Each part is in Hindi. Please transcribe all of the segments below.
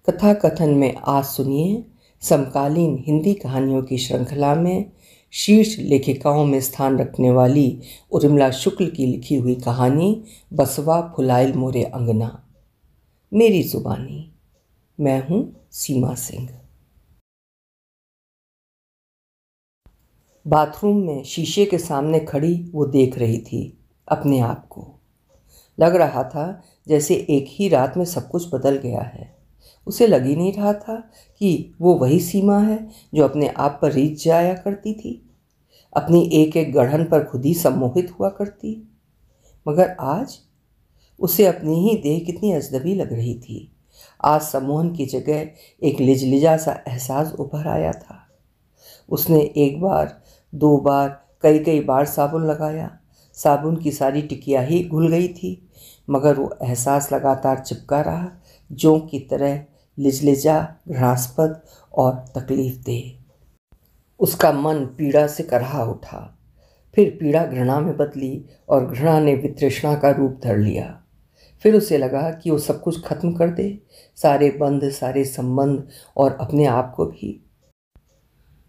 कथा कथन में आज सुनिए समकालीन हिंदी कहानियों की श्रृंखला में शीर्ष लेखिकाओं में स्थान रखने वाली उर्मिला शुक्ल की लिखी हुई कहानी बसवा फुलाइल मोरे अंगना। मेरी जुबानी। मैं हूँ सीमा सिंह। बाथरूम में शीशे के सामने खड़ी वो देख रही थी अपने आप को। लग रहा था जैसे एक ही रात में सब कुछ बदल गया है। उसे लग ही नहीं रहा था कि वो वही सीमा है जो अपने आप पर रीझ जाया करती थी, अपनी एक एक गढ़न पर खुद ही सम्मोहित हुआ करती। मगर आज उसे अपनी ही देह कितनी अजनबी लग रही थी। आज सम्मोहन की जगह एक लिजलिजा सा एहसास उभर आया था। उसने एक बार, दो बार, कई कई बार साबुन लगाया। साबुन की सारी टिकिया ही घुल गई थी, मगर वो एहसास लगातार चिपका रहा, जोंक की तरह लिजलिजा, घृणास्पद और तकलीफदेह। उसका मन पीड़ा से करहा उठा। फिर पीड़ा घृणा में बदली और घृणा ने वितृष्णा का रूप धर लिया। फिर उसे लगा कि वो सब कुछ खत्म कर दे, सारे बंध, सारे संबंध और अपने आप को भी।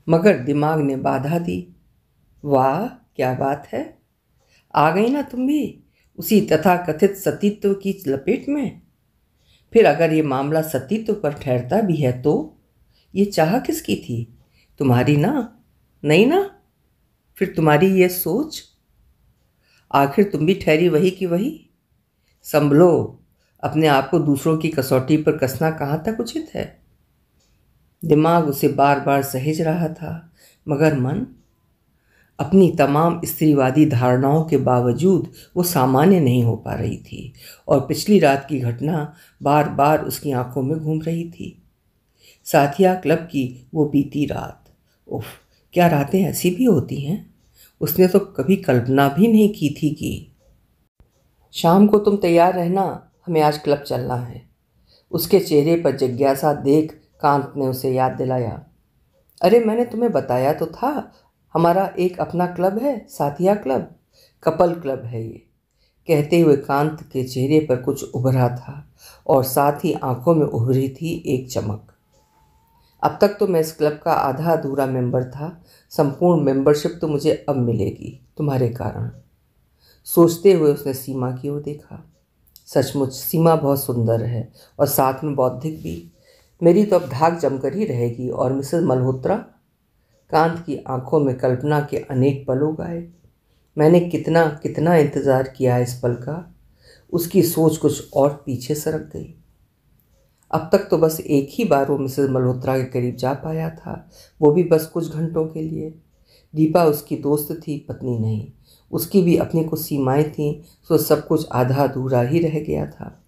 मगर दिमाग ने बाधा दी। वाह, क्या बात है, आ गई ना तुम भी उसी तथाकथित सतीत्व की लपेट में। फिर अगर ये मामला सतीत्व पर ठहरता भी है तो ये चाह किसकी थी? तुम्हारी ना? नहीं ना? फिर तुम्हारी ये सोच? आखिर तुम भी ठहरी वही की वही। संभलो, अपने आप को दूसरों की कसौटी पर कसना कहाँ तक उचित है। दिमाग उसे बार बार सहेज रहा था, मगर मन अपनी तमाम स्त्रीवादी धारणाओं के बावजूद वो सामान्य नहीं हो पा रही थी। और पिछली रात की घटना बार बार उसकी आंखों में घूम रही थी। साथिया क्लब की वो बीती रात। उफ, क्या रातें ऐसी भी होती हैं। उसने तो कभी कल्पना भी नहीं की थी कि शाम को तुम तैयार रहना, हमें आज क्लब चलना है। उसके चेहरे पर जिज्ञासा देख कांत ने उसे याद दिलाया। अरे, मैंने तुम्हें बताया तो था, हमारा एक अपना क्लब है, साथिया क्लब, कपल क्लब है ये। कहते हुए कांत के चेहरे पर कुछ उभरा था और साथ ही आंखों में उभरी थी एक चमक। अब तक तो मैं इस क्लब का आधा अधूरा मेंबर था, संपूर्ण मेंबरशिप तो मुझे अब मिलेगी तुम्हारे कारण। सोचते हुए उसने सीमा की ओर देखा। सचमुच सीमा बहुत सुंदर है और साथ में बौद्धिक भी। मेरी तो अब धाक जमकर ही रहेगी। और मिसेस मल्होत्रा? कांत की आंखों में कल्पना के अनेक पल उगाए। मैंने कितना कितना इंतज़ार किया इस पल का। उसकी सोच कुछ और पीछे सरक गई। अब तक तो बस एक ही बार वो मिसेस मल्होत्रा के करीब जा पाया था, वो भी बस कुछ घंटों के लिए। दीपा उसकी दोस्त थी, पत्नी नहीं। उसकी भी अपनी कुछ सीमाएं थीं, तो सब कुछ आधा अधूरा ही रह गया था।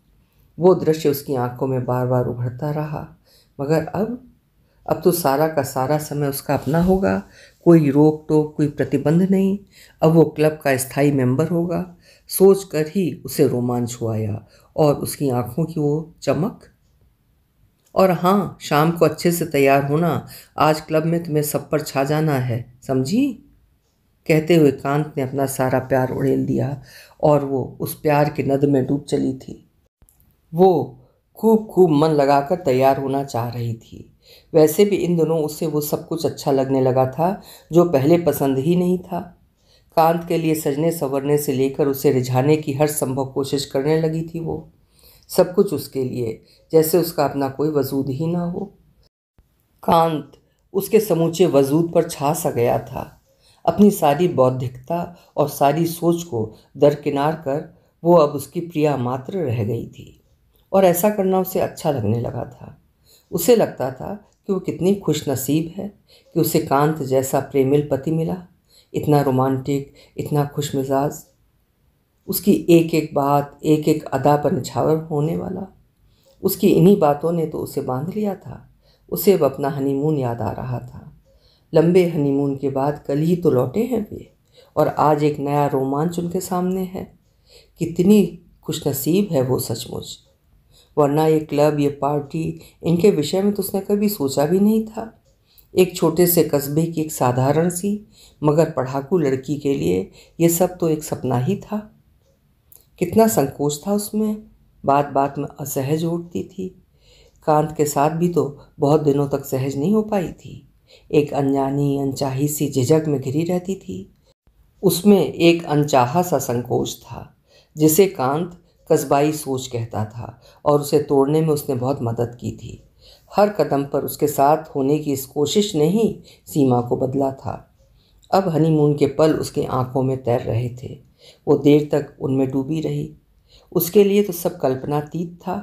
वो दृश्य उसकी आंखों में बार बार उभरता रहा। मगर अब तो सारा का सारा समय उसका अपना होगा। कोई रोक टोक, कोई प्रतिबंध नहीं। अब वो क्लब का स्थायी मेंबर होगा। सोचकर ही उसे रोमांच हुआ आया और उसकी आंखों की वो चमक। और हाँ, शाम को अच्छे से तैयार होना, आज क्लब में तुम्हें सब पर छा जाना है, समझी? कहते हुए कांत ने अपना सारा प्यार उड़ेल दिया और वो उस प्यार के नद में डूब चली थी। वो खूब खूब मन लगाकर तैयार होना चाह रही थी। वैसे भी इन दिनों उसे वो सब कुछ अच्छा लगने लगा था जो पहले पसंद ही नहीं था। कांत के लिए सजने संवरने से लेकर उसे रिझाने की हर संभव कोशिश करने लगी थी वो। सब कुछ उसके लिए, जैसे उसका अपना कोई वजूद ही ना हो। कांत उसके समूचे वजूद पर छा सा गया था। अपनी सारी बौद्धिकता और सारी सोच को दरकिनार कर वो अब उसकी प्रिया मात्र रह गई थी। और ऐसा करना उसे अच्छा लगने लगा था। उसे लगता था कि वो कितनी खुशनसीब है कि उसे कांत जैसा प्रेमिल पति मिला, इतना रोमांटिक, इतना खुशमिजाज। उसकी एक एक बात, एक एक अदा पर निछावर होने वाला। उसकी इन्हीं बातों ने तो उसे बांध लिया था। उसे अब अपना हनीमून याद आ रहा था। लंबे हनीमून के बाद कल ही तो लौटे हैं वे, और आज एक नया रोमांच उनके सामने है। कितनी खुशनसीब है वो सचमुच। वरना ये क्लब, ये पार्टी, इनके विषय में तो उसने कभी सोचा भी नहीं था। एक छोटे से कस्बे की एक साधारण सी मगर पढ़ाकू लड़की के लिए ये सब तो एक सपना ही था। कितना संकोच था उसमें, बात बात में असहज उठती थी। कांत के साथ भी तो बहुत दिनों तक सहज नहीं हो पाई थी। एक अनजानी अनचाही सी झिझक में घिरी रहती थी। उसमें एक अनचाहा सा संकोच था जिसे कांत कस्बाई सोच कहता था, और उसे तोड़ने में उसने बहुत मदद की थी। हर कदम पर उसके साथ होने की इस कोशिश ने ही सीमा को बदला था। अब हनीमून के पल उसकी आंखों में तैर रहे थे। वो देर तक उनमें डूबी रही। उसके लिए तो सब कल्पनातीत था।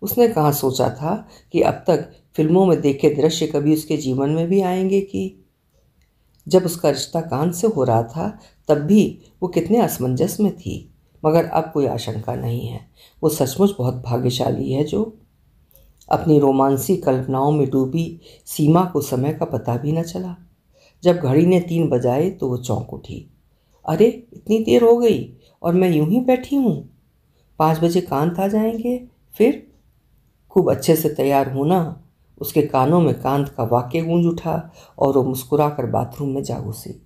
उसने कहाँ सोचा था कि अब तक फिल्मों में देखे दृश्य कभी उसके जीवन में भी आएंगे। कि जब उसका रिश्ता कांत से हो रहा था तब भी वो कितने असमंजस में थी। मगर अब कोई आशंका नहीं है। वो सचमुच बहुत भाग्यशाली है जो अपनी रोमांसी कल्पनाओं में डूबी सीमा को समय का पता भी न चला। जब घड़ी ने 3 बजाए तो वो चौंक उठी। अरे, इतनी देर हो गई और मैं यूं ही बैठी हूँ। 5 बजे कांत आ जाएंगे। फिर खूब अच्छे से तैयार होना। उसके कानों में कांत का वाक्य गूंज उठा और वो मुस्कुराकर बाथरूम में जा घुसी।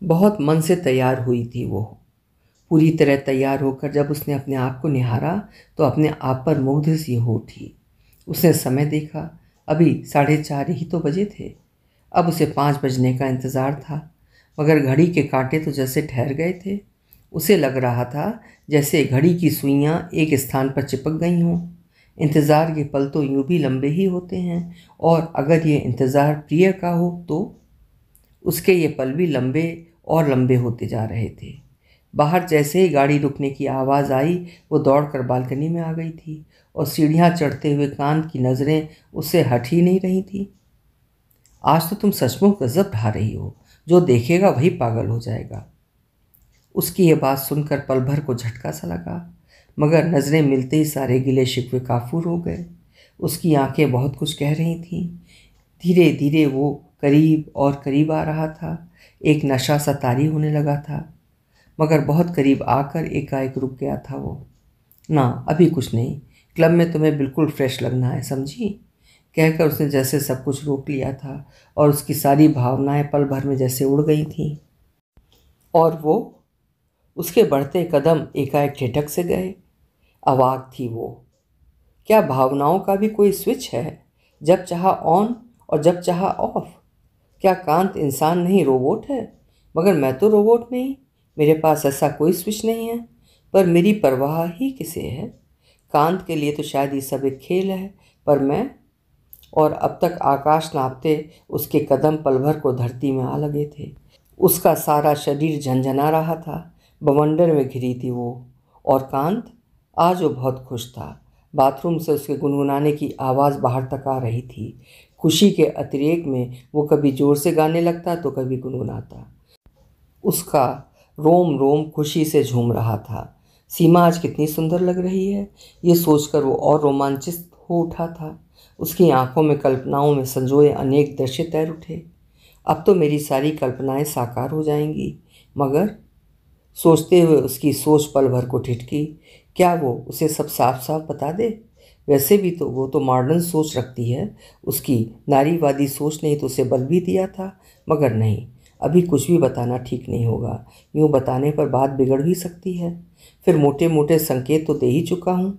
बहुत मन से तैयार हुई थी वो। पूरी तरह तैयार होकर जब उसने अपने आप को निहारा तो अपने आप पर मुग्ध सी हो उठी। उसने समय देखा। अभी 4:30 ही तो बजे थे। अब उसे 5 बजने का इंतज़ार था, मगर घड़ी के कांटे तो जैसे ठहर गए थे। उसे लग रहा था जैसे घड़ी की सुइयां एक स्थान पर चिपक गई हों। इंतज़ार के पल तो यूं भी लंबे ही होते हैं, और अगर ये इंतज़ार प्रिय का हो तो उसके ये पल भी लंबे और लंबे होते जा रहे थे। बाहर जैसे ही गाड़ी रुकने की आवाज़ आई वो दौड़कर बालकनी में आ गई थी, और सीढ़ियाँ चढ़ते हुए कांत की नज़रें उससे हट ही नहीं रही थी। आज तो तुम सचमुच गजब ढा रही हो। जो देखेगा वही पागल हो जाएगा। उसकी ये बात सुनकर पल भर को झटका सा लगा, मगर नज़रें मिलते ही सारे गिले शिकवे काफूर हो गए। उसकी आंखें बहुत कुछ कह रही थीं। धीरे धीरे वो करीब और करीब आ रहा था। एक नशा सा तारी होने लगा था, मगर बहुत करीब आकर एकाएक रुक गया था वो। ना, अभी कुछ नहीं। क्लब में तुम्हें बिल्कुल फ्रेश लगना है, समझी? कहकर उसने जैसे सब कुछ रोक लिया था, और उसकी सारी भावनाएं पल भर में जैसे उड़ गई थीं। और वो उसके बढ़ते कदम एकाएक ठिठक से गए। अवाक थी वो। क्या भावनाओं का भी कोई स्विच है, जब चाहा ऑन और जब चाहा ऑफ? क्या कांत इंसान नहीं, रोबोट है? मगर मैं तो रोबोट नहीं। मेरे पास ऐसा कोई स्विच नहीं है। पर मेरी परवाह ही किसे है? कांत के लिए तो शायद ये सब एक खेल है, पर मैं। और अब तक आकाश नापते उसके कदम पल भर को धरती में आ लगे थे। उसका सारा शरीर झंझना रहा था। बवंडर में घिरी थी वो। और कांत आज वो बहुत खुश था। बाथरूम से उसके गुनगुनाने की आवाज़ बाहर तक आ रही थी। खुशी के अतिरेक में वो कभी जोर से गाने लगता तो कभी गुनगुनाता। उसका रोम रोम खुशी से झूम रहा था। सीमा आज कितनी सुंदर लग रही है, ये सोचकर वो और रोमांचित हो उठा था। उसकी आंखों में कल्पनाओं में संजोए अनेक दृश्य तैर उठे। अब तो मेरी सारी कल्पनाएं साकार हो जाएंगी। मगर सोचते हुए उसकी सोच पल भर को ठिठकी। क्या वो उसे सब साफ साफ बता दे? वैसे भी तो वो तो मॉडर्न सोच रखती है। उसकी नारीवादी सोच ने तो उसे बल भी दिया था। मगर नहीं, अभी कुछ भी बताना ठीक नहीं होगा। यूँ बताने पर बात बिगड़ भी सकती है। फिर मोटे मोटे संकेत तो दे ही चुका हूँ।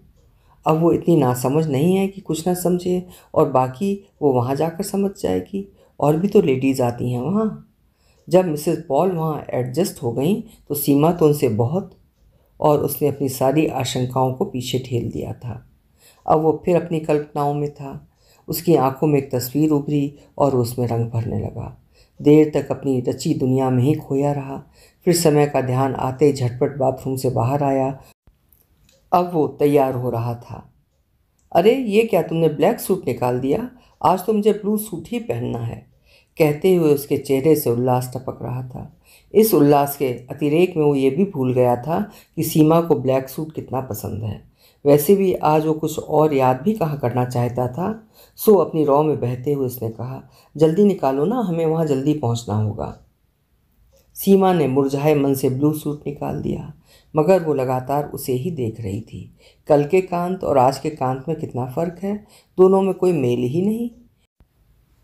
अब वो इतनी नासमझ नहीं है कि कुछ ना समझे, और बाकी वो वहाँ जाकर समझ जाएगी। और भी तो लेडीज़ आती हैं वहाँ। जब मिसेस पॉल वहाँ एडजस्ट हो गई तो सीमा तो उनसे बहुत। और उसने अपनी सारी आशंकाओं को पीछे ठेल दिया था। अब वो फिर अपनी कल्पनाओं में था। उसकी आंखों में एक तस्वीर उभरी और उसमें रंग भरने लगा। देर तक अपनी रची दुनिया में ही खोया रहा। फिर समय का ध्यान आते ही झटपट बाथरूम से बाहर आया। अब वो तैयार हो रहा था। अरे, ये क्या तुमने ब्लैक सूट निकाल दिया? आज तो मुझे ब्लू सूट ही पहनना है। कहते हुए उसके चेहरे से उल्लास टपक रहा था। इस उल्लास के अतिरेक में वो ये भी भूल गया था कि सीमा को ब्लैक सूट कितना पसंद है। वैसे भी आज वो कुछ और याद भी कहाँ करना चाहता था। सो अपनी रौ में बहते हुए उसने कहा, जल्दी निकालो ना, हमें वहाँ जल्दी पहुँचना होगा। सीमा ने मुरझाए मन से ब्लू सूट निकाल दिया, मगर वो लगातार उसे ही देख रही थी। कल के कांत और आज के कांत में कितना फ़र्क है। दोनों में कोई मेल ही नहीं।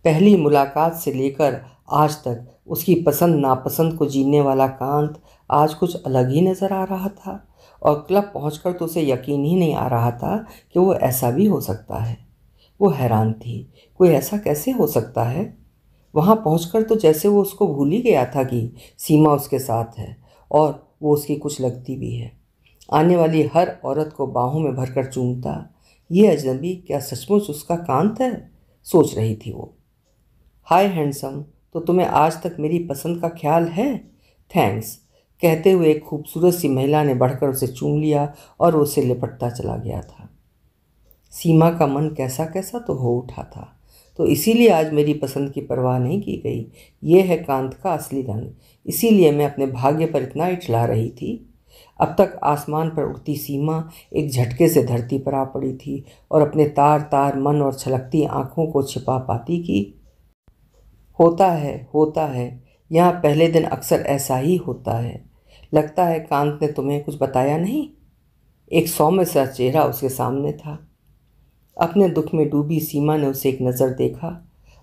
पहली मुलाकात से लेकर आज तक उसकी पसंद नापसंद को जीने वाला कांत आज कुछ अलग ही नज़र आ रहा था। और क्लब पहुंचकर तो उसे यकीन ही नहीं आ रहा था कि वो ऐसा भी हो सकता है। वो हैरान थी, कोई ऐसा कैसे हो सकता है। वहाँ पहुंचकर तो जैसे वो उसको भूल ही गया था कि सीमा उसके साथ है और वो उसकी कुछ लगती भी है। आने वाली हर औरत को बाहों में भरकर चूमता। ये अजनबी क्या सचमुच उसका कांत है, सोच रही थी वो। हाय हैंडसम, तो तुम्हें आज तक मेरी पसंद का ख्याल है? थैंक्स, कहते हुए एक खूबसूरत सी महिला ने बढ़कर उसे चूम लिया और उसे लिपटता चला गया था। सीमा का मन कैसा कैसा तो हो उठा था। तो इसीलिए आज मेरी पसंद की परवाह नहीं की गई। ये है कांत का असली रंग, इसीलिए मैं अपने भाग्य पर इतना इठला रही थी। अब तक आसमान पर उड़ती सीमा एक झटके से धरती पर आ पड़ी थी और अपने तार तार मन और छलकती आंखों को छिपा पाती कि होता है, यहाँ पहले दिन अक्सर ऐसा ही होता है। लगता है कांत ने तुम्हें कुछ बताया नहीं। एक सौम्य सा चेहरा उसके सामने था। अपने दुख में डूबी सीमा ने उसे एक नज़र देखा।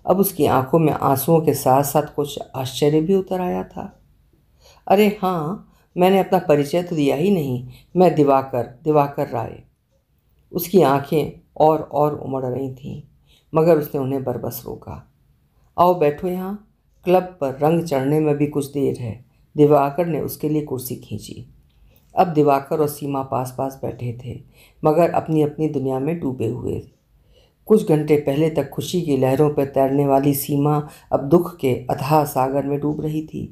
अब उसकी आंखों में आंसुओं के साथ साथ कुछ आश्चर्य भी उतर आया था। अरे हाँ, मैंने अपना परिचय तो दिया ही नहीं। मैं दिवाकर दिवाकर राय। उसकी आंखें और उमड़ रही थीं, मगर उसने उन्हें बरबस रोका। आओ बैठो यहाँ, क्लब पर रंग चढ़ने में भी कुछ देर है। दिवाकर ने उसके लिए कुर्सी खींची। अब दिवाकर और सीमा पास पास बैठे थे, मगर अपनी अपनी दुनिया में डूबे हुए। कुछ घंटे पहले तक खुशी की लहरों पर तैरने वाली सीमा अब दुख के अथाह सागर में डूब रही थी।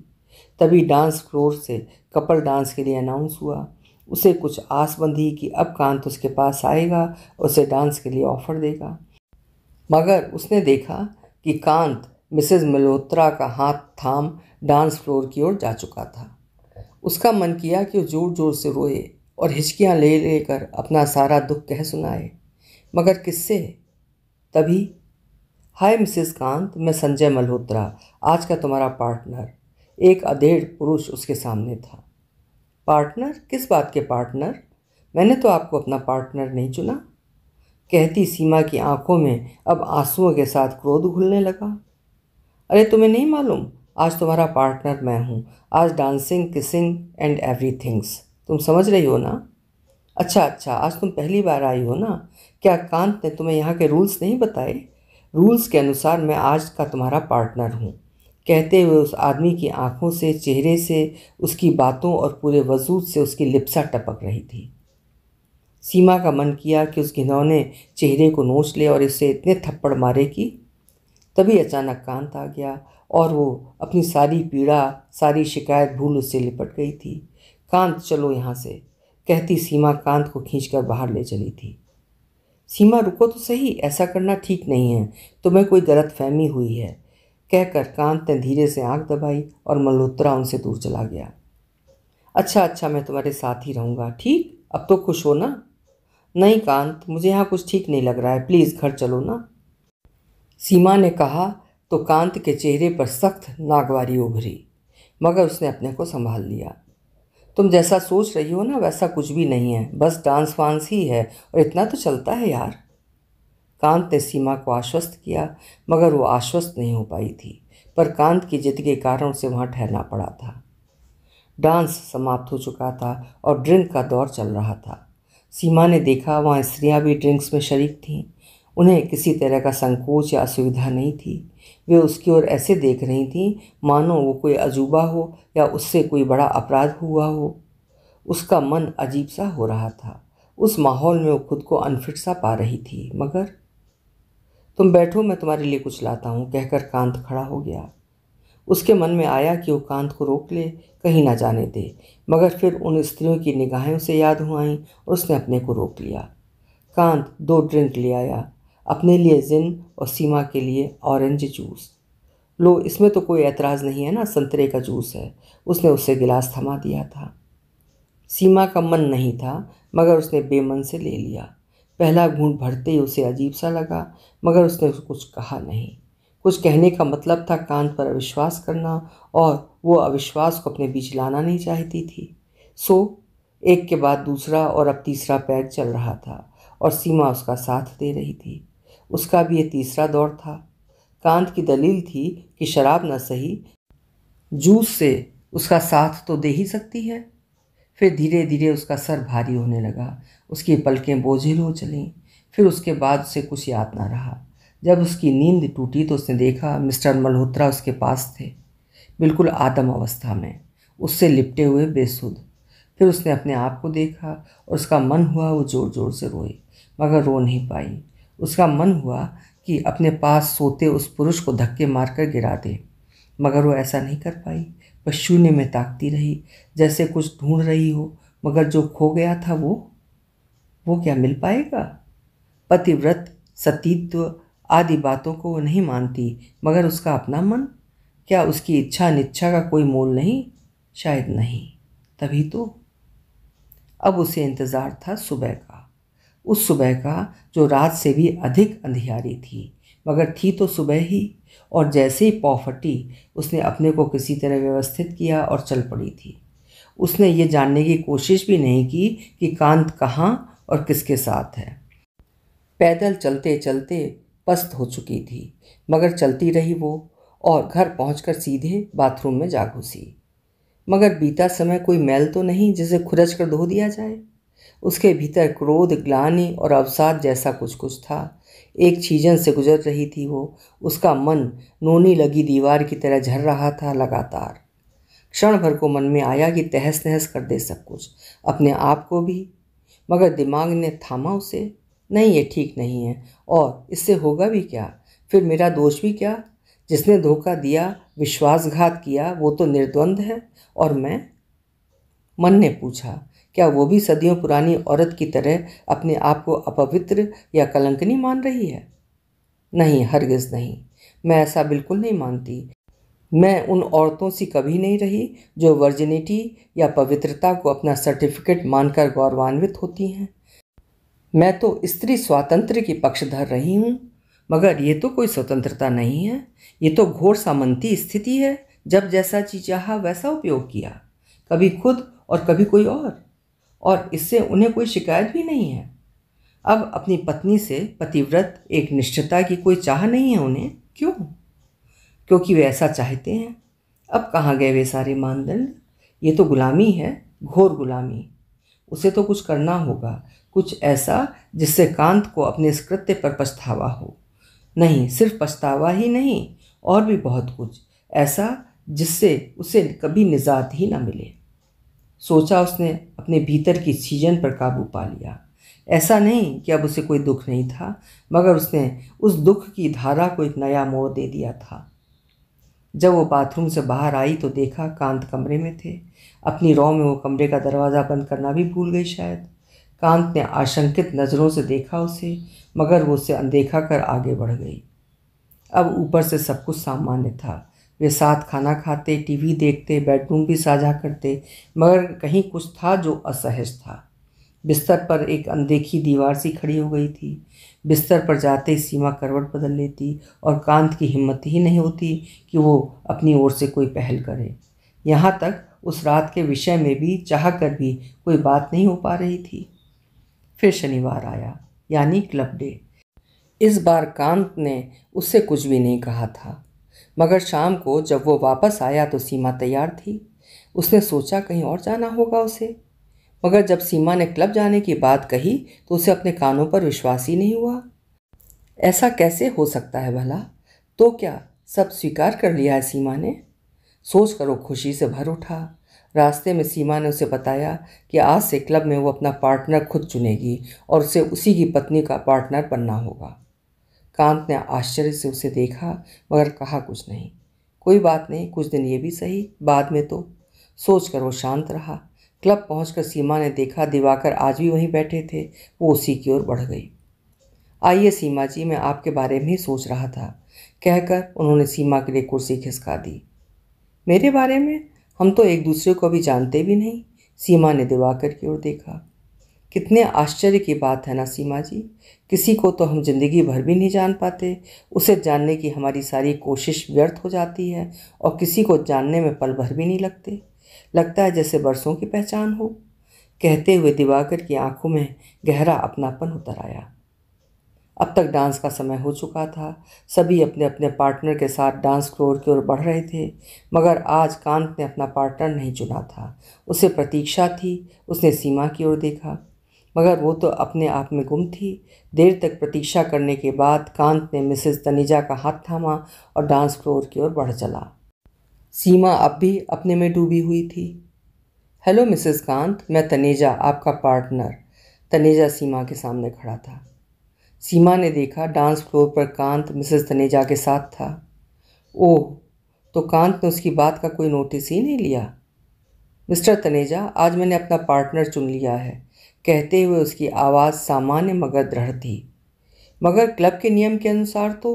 तभी डांस फ्लोर से कपल डांस के लिए अनाउंस हुआ। उसे कुछ आस बंधी कि अब कांत उसके पास आएगा, उसे डांस के लिए ऑफर देगा। मगर उसने देखा कि कांत मिसेस मल्होत्रा का हाथ थाम डांस फ्लोर की ओर जा चुका था। उसका मन किया कि वो जोर जोर से रोए और हिचकियां ले लेकर अपना सारा दुख कह सुनाए, मगर किससे? तभी, हाय मिसेस कांत, मैं संजय मल्होत्रा, आज का तुम्हारा पार्टनर। एक अधेड़ पुरुष उसके सामने था। पार्टनर? किस बात के पार्टनर? मैंने तो आपको अपना पार्टनर नहीं चुना, कहती सीमा की आंखों में अब आंसुओं के साथ क्रोध घुलने लगा। अरे तुम्हें नहीं मालूम, आज तुम्हारा पार्टनर मैं हूँ। आज डांसिंग, किसिंग एंड एवरीथिंग्स, तुम समझ रही हो ना? अच्छा, आज तुम पहली बार आई हो ना? क्या कांत ने तुम्हें यहाँ के रूल्स नहीं बताए? रूल्स के अनुसार मैं आज का तुम्हारा पार्टनर हूँ, कहते हुए उस आदमी की आंखों से, चेहरे से, उसकी बातों और पूरे वजूद से उसकी लिप्सा टपक रही थी। सीमा का मन किया कि उस घिनौने चेहरे को नोच ले और इसे इतने थप्पड़ मारे कि तभी अचानक कांत आ गया और वो अपनी सारी पीड़ा, सारी शिकायत भूल उससे लिपट गई थी। कांत चलो यहाँ से, कहती सीमा कांत को खींचकर बाहर ले चली थी। सीमा रुको तो सही, ऐसा करना ठीक नहीं है, तुम्हें कोई गलतफहमी हुई है, कहकर कांत ने धीरे से आंख दबाई और मल्होत्रा उनसे दूर चला गया। अच्छा, मैं तुम्हारे साथ ही रहूँगा, ठीक? अब तो खुश हो ना? नहीं कांत, मुझे यहाँ कुछ ठीक नहीं लग रहा है, प्लीज़ घर चलो ना, सीमा ने कहा। तो कांत के चेहरे पर सख्त नागवारी उभरी, मगर उसने अपने को संभाल लिया। तुम जैसा सोच रही हो ना वैसा कुछ भी नहीं है, बस डांस वांस ही है और इतना तो चलता है यार। कांत ने सीमा को आश्वस्त किया, मगर वो आश्वस्त नहीं हो पाई थी, पर कांत की जिद के कारण उसे वहाँ ठहरना पड़ा था। डांस समाप्त हो चुका था और ड्रिंक का दौर चल रहा था। सीमा ने देखा वहाँ स्त्रियाँ भी ड्रिंक्स में शरीक थीं। उन्हें किसी तरह का संकोच या असुविधा नहीं थी। वे उसकी ओर ऐसे देख रही थीं मानो वो कोई अजूबा हो या उससे कोई बड़ा अपराध हुआ हो। उसका मन अजीब सा हो रहा था। उस माहौल में वो खुद को अनफिट सा पा रही थी। मगर तुम बैठो, मैं तुम्हारे लिए कुछ लाता हूँ, कहकर कांत खड़ा हो गया। उसके मन में आया कि वो कांत को रोक ले, कहीं ना जाने दे, मगर फिर उन स्त्रियों की निगाहें उसे याद हुआ आईं और उसने अपने को रोक लिया। कांत 2 ड्रिंक ले आया, अपने लिए जिन और सीमा के लिए ऑरेंज जूस। लो, इसमें तो कोई एतराज़ नहीं है ना, संतरे का जूस है, उसने उसे गिलास थमा दिया था। सीमा का मन नहीं था, मगर उसने बेमन से ले लिया। पहला घूंट भरते ही उसे अजीब सा लगा, मगर उसने कुछ कहा नहीं। कुछ कहने का मतलब था कांत पर अविश्वास करना, और वो अविश्वास को अपने बीच लाना नहीं चाहती थी। सो एक के बाद दूसरा और अब तीसरा पैग चल रहा था और सीमा उसका साथ दे रही थी। उसका भी ये तीसरा दौर था। कांत की दलील थी कि शराब न सही, जूस से उसका साथ तो दे ही सकती है। फिर धीरे धीरे उसका सर भारी होने लगा, उसकी पलकें बोझिल हो चलीं। फिर उसके बाद उसे कुछ याद ना रहा। जब उसकी नींद टूटी तो उसने देखा मिस्टर मल्होत्रा उसके पास थे, बिल्कुल आदम अवस्था में, उससे लिपटे हुए बेसुध। फिर उसने अपने आप को देखा और उसका मन हुआ वो ज़ोर ज़ोर से रोए, मगर रो नहीं पाई। उसका मन हुआ कि अपने पास सोते उस पुरुष को धक्के मारकर गिरा दे, मगर वो ऐसा नहीं कर पाई। बस शून्य में ताकती रही, जैसे कुछ ढूंढ रही हो, मगर जो खो गया था वो क्या मिल पाएगा? पतिव्रत, सतीत्व आदि बातों को वो नहीं मानती, मगर उसका अपना मन, क्या उसकी इच्छा अनिच्छा का कोई मोल नहीं? शायद नहीं। तभी तो अब उसे इंतज़ार था सुबह का, उस सुबह का जो रात से भी अधिक अंधियारी थी, मगर थी तो सुबह ही। और जैसे ही पौ फटी, उसने अपने को किसी तरह व्यवस्थित किया और चल पड़ी थी। उसने ये जानने की कोशिश भी नहीं की कि कांत कहाँ और किसके साथ है। पैदल चलते चलते पस्त हो चुकी थी, मगर चलती रही वो, और घर पहुंचकर सीधे बाथरूम में जा घुसी। मगर बीता समय कोई मैल तो नहीं जिसे खुरच कर धो दिया जाए। उसके भीतर क्रोध, ग्लानि और अवसाद जैसा कुछ कुछ था। एक छीजन से गुजर रही थी वो। उसका मन नोनी लगी दीवार की तरह झर रहा था लगातार। क्षण भर को मन में आया कि तहस नहस कर दे सब कुछ, अपने आप को भी, मगर दिमाग ने थामा उसे। नहीं, ये ठीक नहीं है, और इससे होगा भी क्या? फिर मेरा दोष भी क्या? जिसने धोखा दिया, विश्वासघात किया, वो तो निर्द्वंद है, और मैं? मन ने पूछा, क्या वो भी सदियों पुरानी औरत की तरह अपने आप को अपवित्र या कलंकनी मान रही है? नहीं, हरगिज नहीं, मैं ऐसा बिल्कुल नहीं मानती। मैं उन औरतों सी कभी नहीं रही जो वर्जिनिटी या पवित्रता को अपना सर्टिफिकेट मानकर गौरवान्वित होती हैं। मैं तो स्त्री स्वातंत्र्य की पक्षधर रही हूँ, मगर ये तो कोई स्वतंत्रता नहीं है, ये तो घोर सामंती स्थिति है। जब जैसा जी चाहा वैसा उपयोग किया, कभी खुद और कभी कोई और इससे उन्हें कोई शिकायत भी नहीं है। अब अपनी पत्नी से पतिव्रत एक निष्ठता की कोई चाह नहीं है उन्हें। क्यों? क्योंकि वे ऐसा चाहते हैं। अब कहाँ गए वे सारे मानदंड? ये तो गुलामी है, घोर गुलामी। उसे तो कुछ करना होगा, कुछ ऐसा जिससे कांत को अपने इस कृत्य पर पछतावा हो। नहीं, सिर्फ पछतावा ही नहीं, और भी बहुत कुछ ऐसा जिससे उसे कभी निजात ही न मिले। सोचा उसने, अपने भीतर की छीजन पर काबू पा लिया। ऐसा नहीं कि अब उसे कोई दुख नहीं था, मगर उसने उस दुख की धारा को एक नया मोड़ दे दिया था। जब वो बाथरूम से बाहर आई तो देखा कांत कमरे में थे। अपनी रौ में वो कमरे का दरवाज़ा बंद करना भी भूल गई शायद। कांत ने आशंकित नज़रों से देखा उसे, मगर वो उसे अनदेखा कर आगे बढ़ गई। अब ऊपर से सब कुछ सामान्य था। वे साथ खाना खाते, टीवी देखते, बेडरूम भी साझा करते, मगर कहीं कुछ था जो असहज था। बिस्तर पर एक अनदेखी दीवार सी खड़ी हो गई थी। बिस्तर पर जाते ही सीमा करवट बदल लेती, और कांत की हिम्मत ही नहीं होती कि वो अपनी ओर से कोई पहल करे। यहाँ तक उस रात के विषय में भी चाह कर भी कोई बात नहीं हो पा रही थी। फिर शनिवार आया, यानी क्लब डे। इस बार कांत ने उससे कुछ भी नहीं कहा था, मगर शाम को जब वो वापस आया तो सीमा तैयार थी। उसने सोचा कहीं और जाना होगा उसे, मगर जब सीमा ने क्लब जाने की बात कही तो उसे अपने कानों पर विश्वास ही नहीं हुआ। ऐसा कैसे हो सकता है भला? तो क्या सब स्वीकार कर लिया है सीमा ने? सोच कर वो खुशी से भर उठा। रास्ते में सीमा ने उसे बताया कि आज से क्लब में वो अपना पार्टनर खुद चुनेगी और उसे उसी की पत्नी का पार्टनर बनना होगा। कांत ने आश्चर्य से उसे देखा, मगर कहा कुछ नहीं। कोई बात नहीं, कुछ दिन ये भी सही, बाद में तो। सोच कर वो शांत रहा। क्लब पहुंचकर सीमा ने देखा दिवाकर आज भी वहीं बैठे थे। वो उसी की ओर बढ़ गई। आइए सीमा जी, मैं आपके बारे में ही सोच रहा था, कहकर उन्होंने सीमा के लिए कुर्सी खिसका दी। मेरे बारे में? हम तो एक दूसरे को अभी जानते भी नहीं। सीमा ने दिवाकर की ओर देखा। कितने आश्चर्य की बात है ना सीमा जी, किसी को तो हम जिंदगी भर भी नहीं जान पाते, उसे जानने की हमारी सारी कोशिश व्यर्थ हो जाती है, और किसी को जानने में पल भर भी नहीं लगते, लगता है जैसे बरसों की पहचान हो। कहते हुए दिवाकर की आंखों में गहरा अपनापन उतर आया। अब तक डांस का समय हो चुका था। सभी अपने अपने पार्टनर के साथ डांस फ्लोर की ओर बढ़ रहे थे, मगर आज कांत ने अपना पार्टनर नहीं चुना था। उसे प्रतीक्षा थी। उसने सीमा की ओर देखा। मगर वो तो अपने आप में गुम थी। देर तक प्रतीक्षा करने के बाद कांत ने मिसेस तनीजा का हाथ थामा और डांस फ्लोर की ओर बढ़ चला। सीमा अब भी अपने में डूबी हुई थी। हेलो मिसेस कांत, मैं तनीजा, आपका पार्टनर। तनीजा सीमा के सामने खड़ा था। सीमा ने देखा डांस फ्लोर पर कांत मिसेस तनीजा के साथ था। ओह, तो कांत ने उसकी बात का कोई नोटिस ही नहीं लिया। मिस्टर तनेजा, आज मैंने अपना पार्टनर चुन लिया है, कहते हुए उसकी आवाज़ सामान्य मगर दृढ़ थी। मगर क्लब के नियम के अनुसार तो।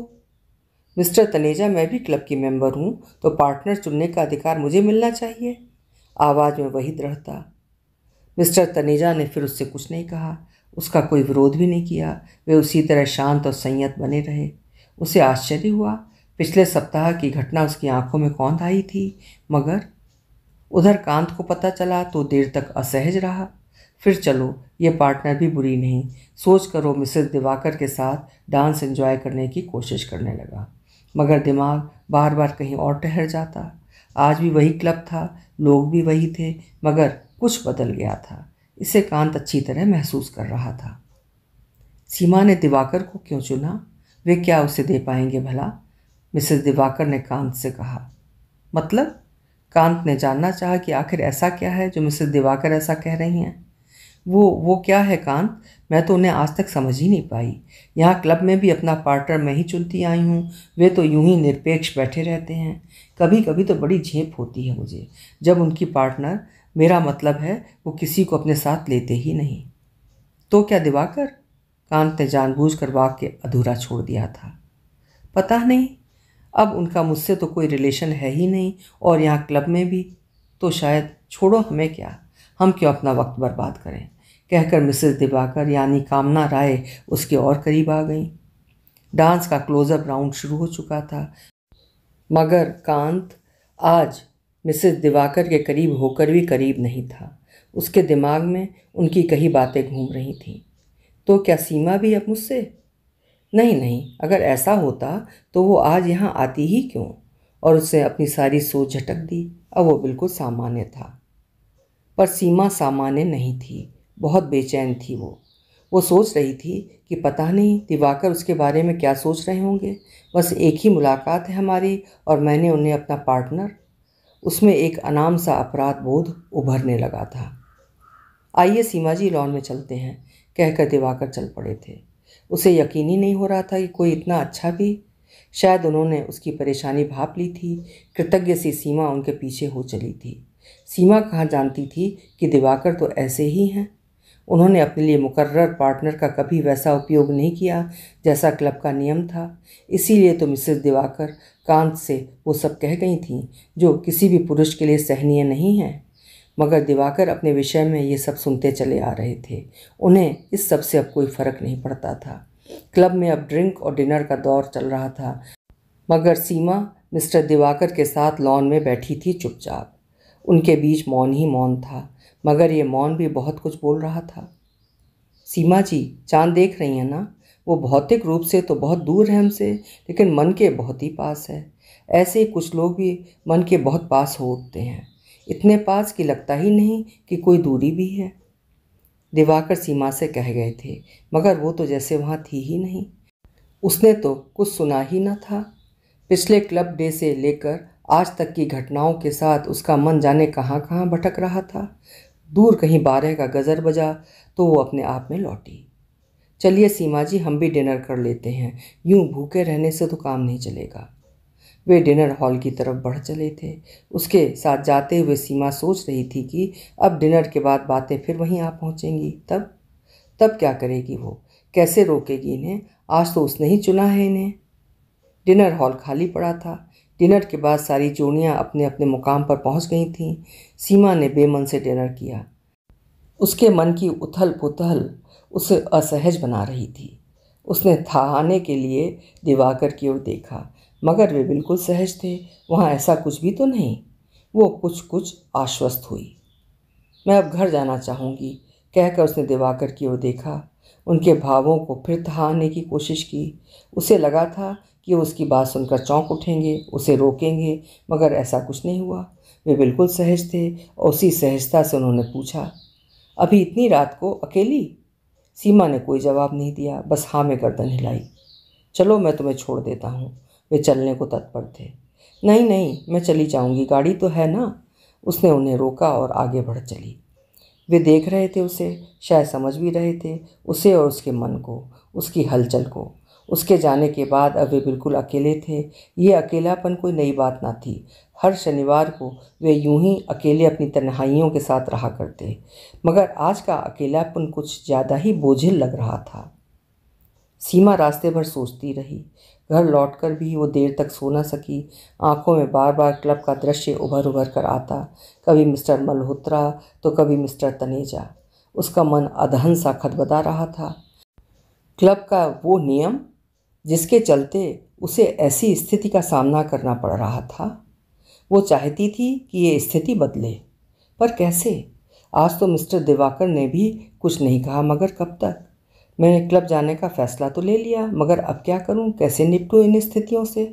मिस्टर तनेजा, मैं भी क्लब की मेंबर हूँ, तो पार्टनर चुनने का अधिकार मुझे मिलना चाहिए। आवाज़ में वही दृढ़ता। मिस्टर तनेजा ने फिर उससे कुछ नहीं कहा, उसका कोई विरोध भी नहीं किया। वे उसी तरह शांत और संयत बने रहे। उसे आश्चर्य हुआ, पिछले सप्ताह की घटना उसकी आंखों में कौंध आई थी, मगर उधर कांत को पता चला तो देर तक असहज रहा। फिर चलो, ये पार्टनर भी बुरी नहीं सोच कर वो मिसेस दिवाकर के साथ डांस एंजॉय करने की कोशिश करने लगा। मगर दिमाग बार बार कहीं और ठहर जाता। आज भी वही क्लब था, लोग भी वही थे, मगर कुछ बदल गया था। इसे कांत अच्छी तरह महसूस कर रहा था। सीमा ने दिवाकर को क्यों चुना? वे क्या उसे दे पाएंगे भला? मिसेस दिवाकर ने कांत से कहा। मतलब? कांत ने जानना चाहा कि आखिर ऐसा क्या है जो मिसेस दिवाकर ऐसा कह रही हैं। वो क्या है कांत? मैं तो उन्हें आज तक समझ ही नहीं पाई। यहाँ क्लब में भी अपना पार्टनर मैं ही चुनती आई हूँ, वे तो यूं ही निरपेक्ष बैठे रहते हैं। कभी कभी तो बड़ी झेप होती है मुझे जब उनकी पार्टनर, मेरा मतलब है वो किसी को अपने साथ लेते ही नहीं। तो क्या दिवाकर? कांत ने जानबूझकर वाक्य अधूरा छोड़ दिया था। पता नहीं, अब उनका मुझसे तो कोई रिलेशन है ही नहीं, और यहाँ क्लब में भी तो शायद। छोड़ो, हमें क्या, हम क्यों अपना वक्त बर्बाद करें, कहकर मिसेस दिवाकर यानी कामना राय उसके और करीब आ गई। डांस का क्लोजअप राउंड शुरू हो चुका था, मगर कांत आज मिसेस दिवाकर के करीब होकर भी करीब नहीं था। उसके दिमाग में उनकी कई बातें घूम रही थीं। तो क्या सीमा भी अब मुझसे? नहीं नहीं, अगर ऐसा होता तो वो आज यहाँ आती ही क्यों? और उसने अपनी सारी सोच झटक दी। अब वो बिल्कुल सामान्य था। पर सीमा सामान्य नहीं थी, बहुत बेचैन थी वो सोच रही थी कि पता नहीं दिवाकर उसके बारे में क्या सोच रहे होंगे। बस एक ही मुलाकात है हमारी और मैंने उन्हें अपना पार्टनर। उसमें एक अनाम सा अपराध बोध उभरने लगा था। आइए सीमा जी, लॉन में चलते हैं, कहकर दिवाकर चल पड़े थे। उसे यकीन ही नहीं हो रहा था कि कोई इतना अच्छा भी। शायद उन्होंने उसकी परेशानी भाप ली थी। कृतज्ञ सी सीमा उनके पीछे हो चली थी। सीमा कहाँ जानती थी कि दिवाकर तो ऐसे ही हैं। उन्होंने अपने लिए मुकर्रर पार्टनर का कभी वैसा उपयोग नहीं किया जैसा क्लब का नियम था। इसीलिए तो मिसेस दिवाकर कांत से वो सब कह गई थीं जो किसी भी पुरुष के लिए सहनीय नहीं है। मगर दिवाकर अपने विषय में ये सब सुनते चले आ रहे थे। उन्हें इस सब से अब कोई फर्क नहीं पड़ता था। क्लब में अब ड्रिंक और डिनर का दौर चल रहा था, मगर सीमा मिस्टर दिवाकर के साथ लॉन में बैठी थी चुपचाप। उनके बीच मौन ही मौन था, मगर ये मौन भी बहुत कुछ बोल रहा था। सीमा जी, चांद देख रही हैं ना? वो भौतिक रूप से तो बहुत दूर है हमसे, लेकिन मन के बहुत ही पास है। ऐसे ही कुछ लोग भी मन के बहुत पास हो उठते हैं, इतने पास कि लगता ही नहीं कि कोई दूरी भी है। दिवाकर सीमा से कह गए थे, मगर वो तो जैसे वहाँ थी ही नहीं। उसने तो कुछ सुना ही न था। पिछले क्लब डे से लेकर आज तक की घटनाओं के साथ उसका मन जाने कहाँ कहाँ भटक रहा था। दूर कहीं 12 का गज़र बजा तो वो अपने आप में लौटी। चलिए सीमा जी, हम भी डिनर कर लेते हैं, यूं भूखे रहने से तो काम नहीं चलेगा। वे डिनर हॉल की तरफ बढ़ चले थे। उसके साथ जाते हुए सीमा सोच रही थी कि अब डिनर के बाद बातें फिर वहीं आ पहुंचेंगी। तब क्या करेगी वो? कैसे रोकेगी इन्हें? आज तो उसने ही चुना है इन्हें। डिनर हॉल खाली पड़ा था। डिनर के बाद सारी जोड़ियां अपने अपने मुकाम पर पहुंच गई थीं। सीमा ने बेमन से डिनर किया। उसके मन की उथल पुथल उसे असहज बना रही थी। उसने थाने के लिए दिवाकर की ओर देखा, मगर वे बिल्कुल सहज थे। वहाँ ऐसा कुछ भी तो नहीं। वो कुछ आश्वस्त हुई। मैं अब घर जाना चाहूँगी, कहकर उसने दिवाकर की ओर देखा। उनके भावों को फिर थाने की कोशिश की। उसे लगा था कि वो उसकी बात सुनकर चौंक उठेंगे, उसे रोकेंगे, मगर ऐसा कुछ नहीं हुआ। वे बिल्कुल सहज थे और उसी सहजता से उन्होंने पूछा, अभी इतनी रात को अकेली? सीमा ने कोई जवाब नहीं दिया, बस हाँ में गर्दन हिलाई। चलो मैं तुम्हें छोड़ देता हूँ। वे चलने को तत्पर थे। नहीं नहीं, मैं चली जाऊँगी, गाड़ी तो है ना। उसने उन्हें रोका और आगे बढ़ चली। वे देख रहे थे उसे, शायद समझ भी रहे थे उसे और उसके मन को, उसकी हलचल को। उसके जाने के बाद अब वे बिल्कुल अकेले थे। ये अकेलापन कोई नई बात ना थी। हर शनिवार को वे यूं ही अकेले अपनी तन्हाइयों के साथ रहा करते, मगर आज का अकेलापन कुछ ज़्यादा ही बोझिल लग रहा था। सीमा रास्ते भर सोचती रही। घर लौटकर भी वो देर तक सो न सकी। आंखों में बार बार क्लब का दृश्य उभर उभर कर आता, कभी मिस्टर मल्होत्रा तो कभी मिस्टर तनेजा। उसका मन अधहन सा खदबदा रहा था। क्लब का वो नियम जिसके चलते उसे ऐसी स्थिति का सामना करना पड़ रहा था, वो चाहती थी कि ये स्थिति बदले, पर कैसे? आज तो मिस्टर दिवाकर ने भी कुछ नहीं कहा, मगर कब तक? मैंने क्लब जाने का फैसला तो ले लिया, मगर अब क्या करूं? कैसे निपटूं इन स्थितियों से?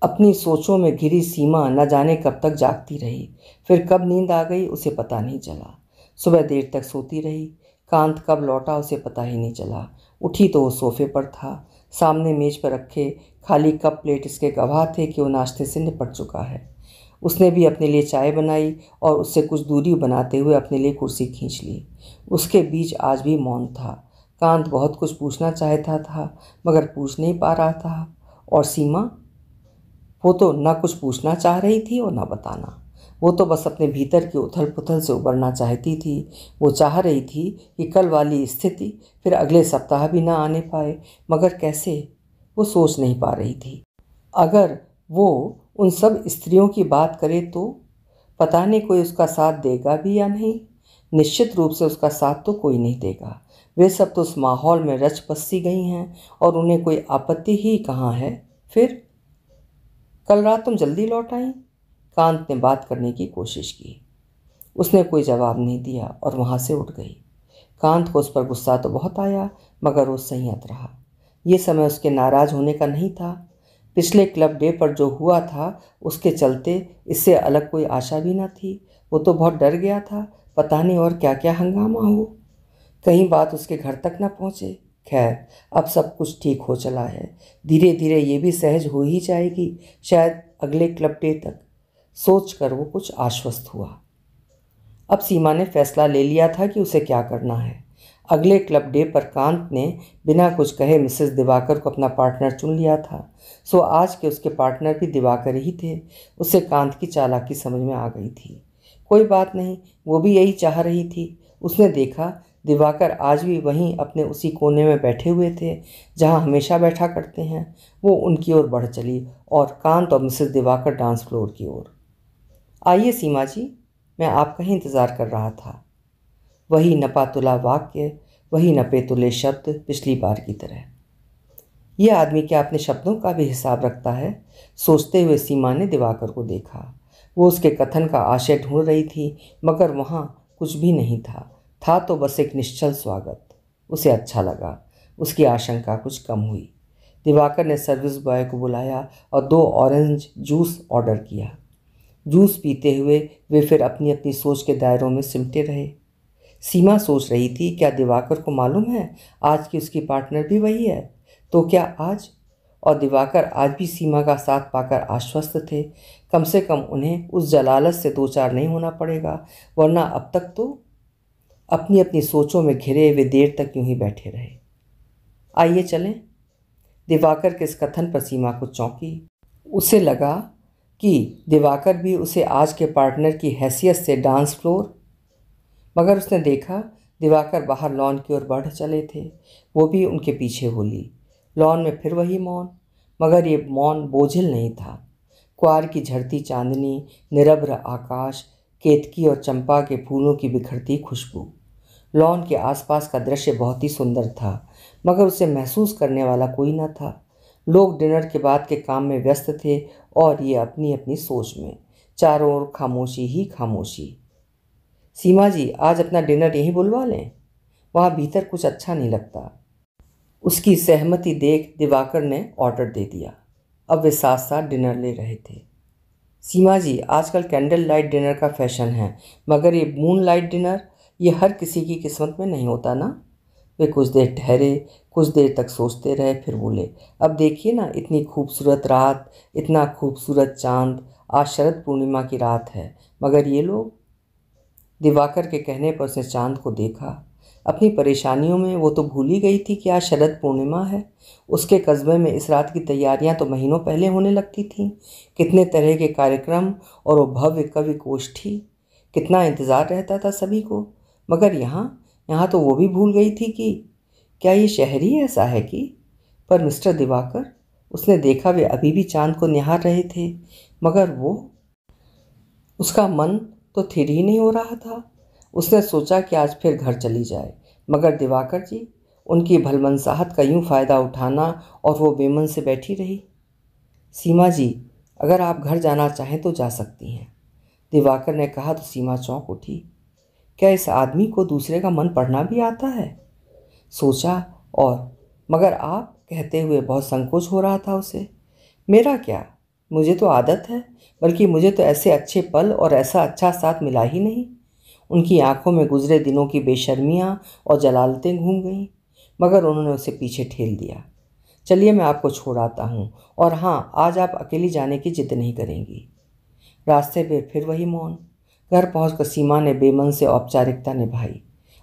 अपनी सोचों में घिरी सीमा न जाने कब तक जागती रही। फिर कब नींद आ गई उसे पता नहीं चला। सुबह देर तक सोती रही। कांत कब लौटा उसे पता ही नहीं चला। उठी तो वो सोफे पर था। सामने मेज पर रखे खाली कप प्लेट इसके गवाह थे कि वो नाश्ते से निपट चुका है। उसने भी अपने लिए चाय बनाई और उससे कुछ दूरी बनाते हुए अपने लिए कुर्सी खींच ली। उसके बीच आज भी मौन था। कांत बहुत कुछ पूछना चाहता था, मगर पूछ नहीं पा रहा था। और सीमा, वो तो न कुछ पूछना चाह रही थी और न बताना। वो तो बस अपने भीतर की उथल पुथल से उबरना चाहती थी। वो चाह रही थी कि कल वाली स्थिति फिर अगले सप्ताह भी ना आने पाए, मगर कैसे? वो सोच नहीं पा रही थी। अगर वो उन सब स्त्रियों की बात करे तो पता नहीं कोई उसका साथ देगा भी या नहीं। निश्चित रूप से उसका साथ तो कोई नहीं देगा। वे सब तो उस माहौल में रच बस सी गई हैं और उन्हें कोई आपत्ति ही कहाँ है। फिर कल रात तुम जल्दी लौट आई? कांत ने बात करने की कोशिश की। उसने कोई जवाब नहीं दिया और वहाँ से उठ गई। कांत को उस पर गुस्सा तो बहुत आया, मगर वो संयत रहा। ये समय उसके नाराज होने का नहीं था। पिछले क्लब डे पर जो हुआ था उसके चलते इससे अलग कोई आशा भी न थी। वो तो बहुत डर गया था, पता नहीं और क्या क्या हंगामा हो, कहीं बात उसके घर तक न पहुँचे। खैर, अब सब कुछ ठीक हो चला है। धीरे धीरे ये भी सहज हो ही जाएगी, शायद अगले क्लब डे तक। सोचकर वो कुछ आश्वस्त हुआ। अब सीमा ने फैसला ले लिया था कि उसे क्या करना है। अगले क्लब डे पर कांत ने बिना कुछ कहे मिसेस दिवाकर को अपना पार्टनर चुन लिया था। सो आज के उसके पार्टनर भी दिवाकर ही थे। उसे कांत की चालाकी समझ में आ गई थी। कोई बात नहीं, वो भी यही चाह रही थी। उसने देखा दिवाकर आज भी वहीं अपने उसी कोने में बैठे हुए थे जहां हमेशा बैठा करते हैं। वो उनकी ओर बढ़ चली और कांत और मिसेस दिवाकर डांस फ्लोर की ओर। आइए सीमा जी, मैं आपका ही इंतज़ार कर रहा था। वही नपा तुला वाक्य, वही नपे तुले शब्द, पिछली बार की तरह। यह आदमी क्या अपने शब्दों का भी हिसाब रखता है? सोचते हुए सीमा ने दिवाकर को देखा। वो उसके कथन का आशय ढूंढ रही थी, मगर वहाँ कुछ भी नहीं था। था तो बस एक निश्चल स्वागत। उसे अच्छा लगा। उसकी आशंका कुछ कम हुई। दिवाकर ने सर्विस बॉय को बुलाया और 2 ऑरेंज जूस ऑर्डर किया। जूस पीते हुए वे फिर अपनी अपनी सोच के दायरों में सिमटे रहे। सीमा सोच रही थी, क्या दिवाकर को मालूम है आज की उसकी पार्टनर भी वही है? तो क्या आज? और दिवाकर आज भी सीमा का साथ पाकर आश्वस्त थे। कम से कम उन्हें उस जलालत से दो चार नहीं होना पड़ेगा, वरना अब तक तो अपनी अपनी सोचों में घिरे वे देर तक यूं ही बैठे रहे। आइए चलें। दिवाकर के इस कथन पर सीमा को चौंकी। उसे लगा कि दिवाकर भी उसे आज के पार्टनर की हैसियत से डांस फ्लोर, मगर उसने देखा दिवाकर बाहर लॉन की ओर बढ़ चले थे। वो भी उनके पीछे बोली। लॉन में फिर वही मौन, मगर ये मौन बोझिल नहीं था। क्वार की झड़ती चांदनी, निरभ्र आकाश, केतकी और चंपा के फूलों की बिखरती खुशबू। लॉन के आसपास का दृश्य बहुत ही सुंदर था, मगर उसे महसूस करने वाला कोई न था। लोग डिनर के बाद के काम में व्यस्त थे और ये अपनी अपनी सोच में। चारों ओर खामोशी ही खामोशी। सीमा जी, आज अपना डिनर यहीं बुलवा लें, वहाँ भीतर कुछ अच्छा नहीं लगता। उसकी सहमति देख दिवाकर ने ऑर्डर दे दिया। अब वे साथ साथ डिनर ले रहे थे। सीमा जी, आजकल कैंडल लाइट डिनर का फैशन है, मगर ये मून लाइट डिनर, ये हर किसी की किस्मत में नहीं होता ना? वे कुछ देर ठहरे, कुछ देर तक सोचते रहे, फिर बोले, अब देखिए ना, इतनी खूबसूरत रात, इतना खूबसूरत चांद, आज शरद पूर्णिमा की रात है, मगर ये लोग। दिवाकर के कहने पर उसने चांद को देखा। अपनी परेशानियों में वो तो भूल ही गई थी कि आज शरद पूर्णिमा है। उसके कस्बे में इस रात की तैयारियां तो महीनों पहले होने लगती थीं। कितने तरह के कार्यक्रम और वो भव्य कवि गोष्ठी, कितना इंतज़ार रहता था सभी को। मगर यहाँ यहाँ तो वो भी भूल गई थी कि क्या ये शहर ही ऐसा है कि। पर मिस्टर दिवाकर, उसने देखा वे अभी भी चांद को निहार रहे थे, मगर वो, उसका मन तो थिर ही नहीं हो रहा था। उसने सोचा कि आज फिर घर चली जाए, मगर दिवाकर जी, उनकी भलमनसाहट का यूं फ़ायदा उठाना, और वो बेमन से बैठी रही। सीमा जी, अगर आप घर जाना चाहें तो जा सकती हैं, दिवाकर ने कहा तो सीमा चौंक उठी। क्या इस आदमी को दूसरे का मन पढ़ना भी आता है, सोचा। और मगर आप कहते हुए बहुत संकोच हो रहा था उसे। मेरा क्या, मुझे तो आदत है, बल्कि मुझे तो ऐसे अच्छे पल और ऐसा अच्छा साथ मिला ही नहीं। उनकी आंखों में गुजरे दिनों की बेशर्मियाँ और जलालतें घूम गईं, मगर उन्होंने उसे पीछे ठेल दिया। चलिए, मैं आपको छोड़ आता हूँ, और हाँ, आज आप अकेली जाने की जिद नहीं करेंगी। रास्ते में फिर वही मौन। घर पहुंचकर सीमा ने बेमन से औपचारिकता निभाई।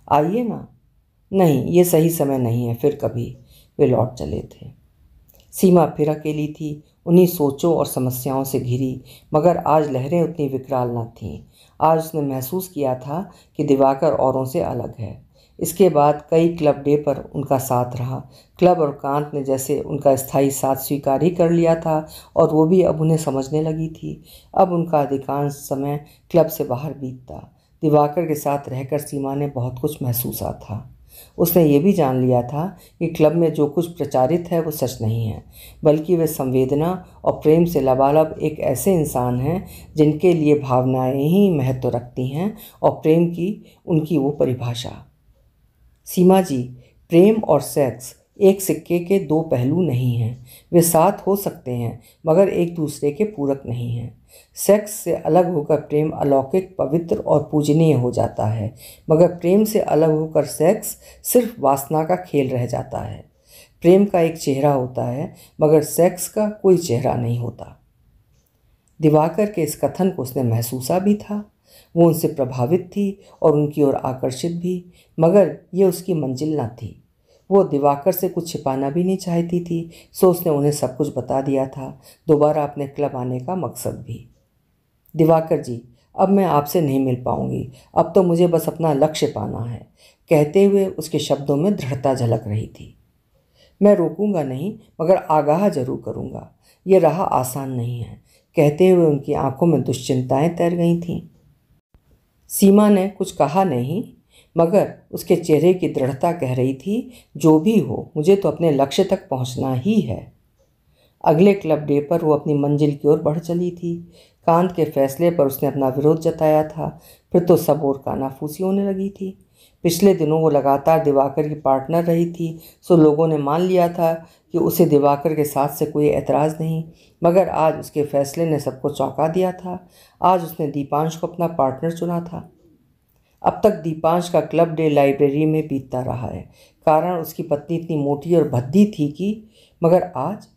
आइए ना। नहीं, ये सही समय नहीं है, फिर कभी। वे लौट चले थे। सीमा फिर अकेली थी, उन्हीं सोचों और समस्याओं से घिरी, मगर आज लहरें उतनी विकराल न थीं। आज उसने महसूस किया था कि दिवाकर औरों से अलग है। इसके बाद कई क्लब डे पर उनका साथ रहा। क्लब और कांत ने जैसे उनका स्थायी साथ स्वीकार ही कर लिया था, और वो भी अब उन्हें समझने लगी थी। अब उनका अधिकांश समय क्लब से बाहर बीतता। दिवाकर के साथ रहकर सीमा ने बहुत कुछ महसूसा था। उसने ये भी जान लिया था कि क्लब में जो कुछ प्रचारित है वो सच नहीं है, बल्कि वे संवेदना और प्रेम से लबालब एक ऐसे इंसान हैं जिनके लिए भावनाएं ही महत्व रखती हैं, और प्रेम की उनकी वो परिभाषा। सीमा जी, प्रेम और सेक्स एक सिक्के के दो पहलू नहीं हैं। वे साथ हो सकते हैं, मगर एक दूसरे के पूरक नहीं हैं। सेक्स से अलग होकर प्रेम अलौकिक, पवित्र और पूजनीय हो जाता है, मगर प्रेम से अलग होकर सेक्स सिर्फ वासना का खेल रह जाता है। प्रेम का एक चेहरा होता है, मगर सेक्स का कोई चेहरा नहीं होता। दिवाकर के इस कथन को उसने महसूसा भी था। वो उनसे प्रभावित थी और उनकी ओर आकर्षित भी, मगर ये उसकी मंजिल न थी। वो दिवाकर से कुछ छिपाना भी नहीं चाहती थी, सो उसने उन्हें सब कुछ बता दिया था, दोबारा अपने क्लब आने का मकसद भी। दिवाकर जी, अब मैं आपसे नहीं मिल पाऊंगी, अब तो मुझे बस अपना लक्ष्य पाना है, कहते हुए उसके शब्दों में दृढ़ता झलक रही थी। मैं रोकूंगा नहीं, मगर आगाह जरूर करूंगा। ये राह आसान नहीं है, कहते हुए उनकी आंखों में दुश्चिंताएं तैर गई थीं। सीमा ने कुछ कहा नहीं, मगर उसके चेहरे की दृढ़ता कह रही थी, जो भी हो, मुझे तो अपने लक्ष्य तक पहुंचना ही है। अगले क्लब डे पर वो अपनी मंजिल की ओर बढ़ चली थी। कांत के फैसले पर उसने अपना विरोध जताया था, फिर तो सब और कानाफूसी होने लगी थी। पिछले दिनों वो लगातार दिवाकर की पार्टनर रही थी, सो लोगों ने मान लिया था कि उसे दिवाकर के साथ से कोई एतराज़ नहीं, मगर आज उसके फैसले ने सबको चौंका दिया था। आज उसने दीपांश को अपना पार्टनर चुना था। अब तक दीपांश का क्लब डे लाइब्रेरी में बीतता रहा है, कारण उसकी पत्नी इतनी मोटी और भद्दी थी कि, मगर आज